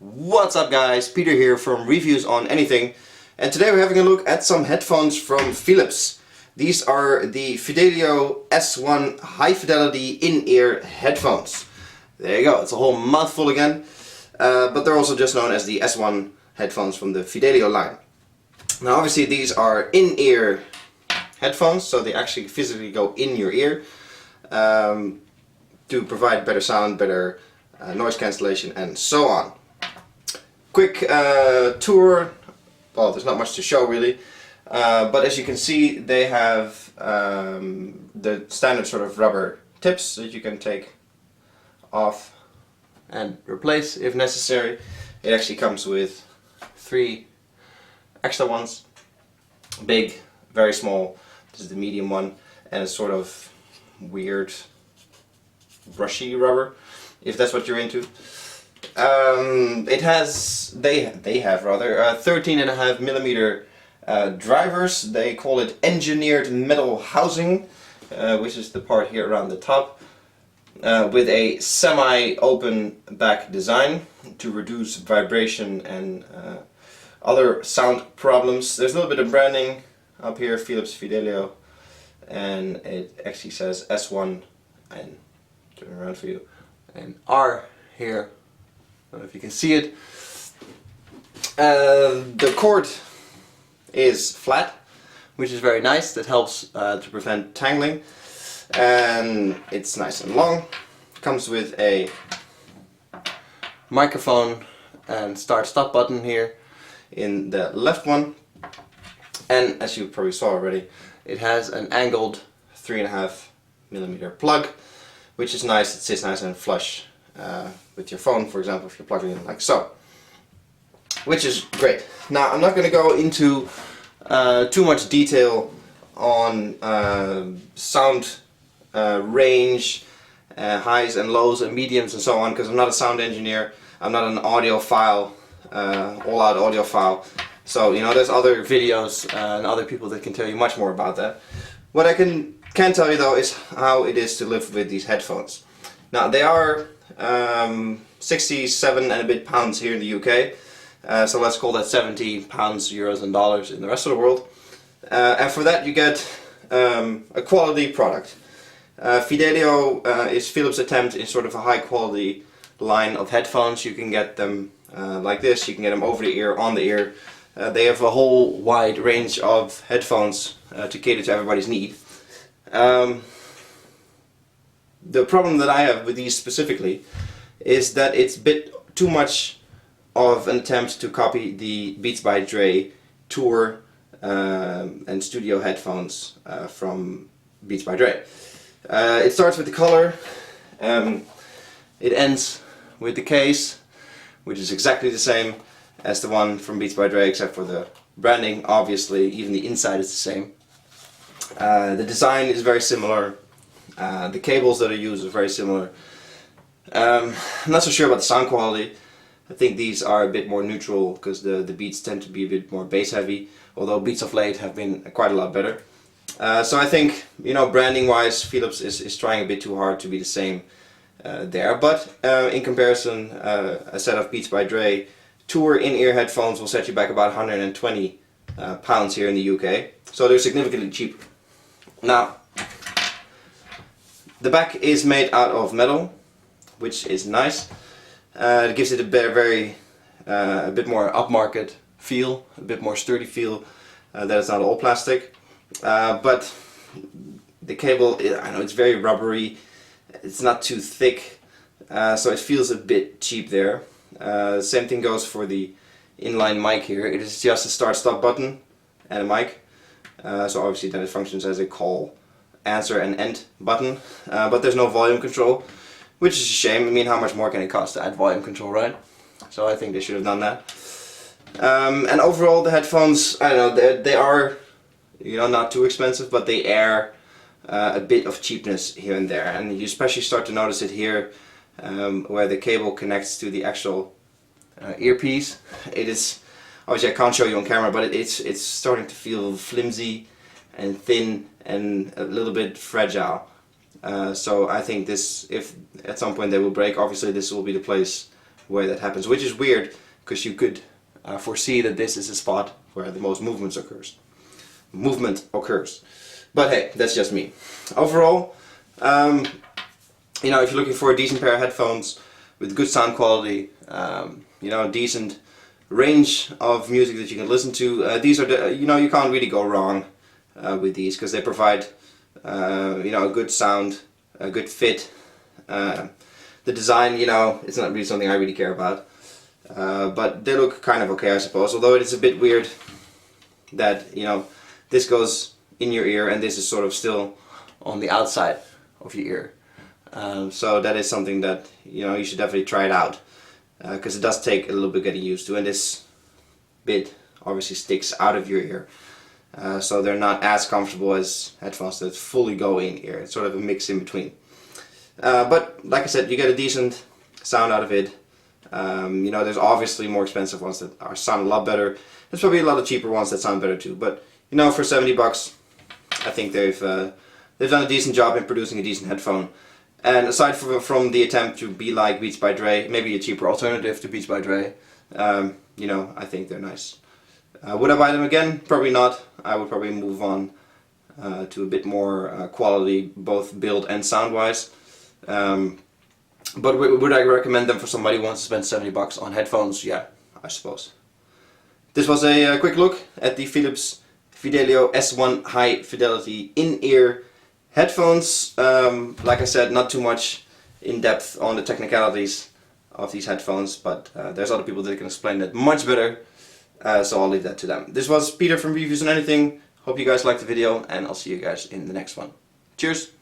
What's up guys, Peter here from Reviews on Anything, and today we're having a look at some headphones from Philips. These are the Fidelio S1 high fidelity in-ear headphones. There you go, it's a whole mouthful again, but they're also just known as the S1 headphones from the Fidelio line. Now obviously these are in-ear headphones, so they actually physically go in your ear to provide better sound, better noise cancellation and so on. Quick tour. Well, there's not much to show really, but as you can see they have the standard sort of rubber tips that you can take off and replace if necessary. It actually comes with 3 extra ones, big, very small, this is the medium one, and a sort of weird brushy rubber, if that's what you're into. They have 13.5mm drivers. They call it engineered metal housing, which is the part here around the top, with a semi-open back design to reduce vibration and other sound problems. There's a little bit of branding up here, Philips Fidelio, and it actually says S1 and turn around for you, and R here. I don't know if you can see it. The cord is flat, which is very nice. That helps to prevent tangling, and it's nice and long. Comes with a microphone and start-stop button here in the left one, and as you probably saw already, it has an angled 3.5mm plug, which is nice. It sits nice and flush with your phone, for example, if you're plugging it in like so, which is great. Now I'm not going to go into too much detail on sound range, highs and lows and mediums and so on, because I'm not a sound engineer, I'm not an audiophile, all-out audiophile, so you know, there's other videos and other people that can tell you much more about that. What I can tell you though is how it is to live with these headphones. Now they are 67 and a bit pounds here in the UK, so let's call that 70 pounds, euros and dollars in the rest of the world, and for that you get a quality product. Fidelio is Philips' attempt in sort of a high quality line of headphones. You can get them like this, you can get them over the ear, on the ear. They have a whole wide range of headphones to cater to everybody's need. The problem that I have with these specifically is that it's a bit too much of an attempt to copy the Beats by Dre tour and studio headphones from Beats by Dre. It starts with the color, it ends with the case, which is exactly the same as the one from Beats by Dre, except for the branding. Obviously, even the inside is the same. The design is very similar. The cables that are used are very similar. I'm not so sure about the sound quality. I think these are a bit more neutral because the Beats tend to be a bit more bass heavy, although Beats of late have been quite a lot better. So I think, you know, branding wise, Philips is trying a bit too hard to be the same there, but in comparison, a set of Beats by Dre tour in-ear headphones will set you back about 120 pounds here in the UK, so they're significantly cheaper. Now, the back is made out of metal, which is nice. It gives it a bit more upmarket feel, a bit more sturdy feel, that it's not all plastic. But the cable, I know it's very rubbery, it's not too thick, so it feels a bit cheap there. Same thing goes for the inline mic here. It is just a start-stop button and a mic, so obviously then it functions as a call, answer and end button, but there's no volume control, which is a shame. I mean, how much more can it cost to add volume control, right? So I think they should have done that. And overall the headphones, I don't know, they are, you know, not too expensive, but they air a bit of cheapness here and there, and you especially start to notice it here where the cable connects to the actual earpiece. It is, obviously I can't show you on camera, but it's starting to feel flimsy and thin and a little bit fragile. So I think this, if at some point they will break, obviously this will be the place way that happens, which is weird because you could foresee that this is a spot where the most movement occurs. But hey, that's just me. Overall, you know, if you're looking for a decent pair of headphones with good sound quality, you know, decent range of music that you can listen to, these are the, you know, you can't really go wrong with these because they provide, you know, a good sound, a good fit. The design, you know, it's not really something I really care about, but they look kind of okay, I suppose. Although it is a bit weird that, you know, this goes in your ear and this is sort of still on the outside of your ear. So that is something that, you know, you should definitely try it out, because it does take a little bit getting used to, and this bit obviously sticks out of your ear. So they're not as comfortable as headphones that fully go in ear. It's sort of a mix in between. But like I said, you get a decent sound out of it. You know, there's obviously more expensive ones that sound a lot better. There's probably a lot of cheaper ones that sound better too. But you know, for 70 bucks, I think they've done a decent job in producing a decent headphone. And aside from the attempt to be like Beats by Dre, maybe a cheaper alternative to Beats by Dre, you know, I think they're nice. Would I buy them again? Probably not. I would probably move on to a bit more quality, both build and sound wise. But would I recommend them for somebody who wants to spend 70 bucks on headphones? Yeah, I suppose. This was a quick look at the Philips Fidelio S1 High Fidelity in-ear headphones. Like I said, not too much in depth on the technicalities of these headphones, but there's other people that can explain that much better, so I'll leave that to them. This was Peter from Reviews on Anything. Hope you guys liked the video, and I'll see you guys in the next one. Cheers!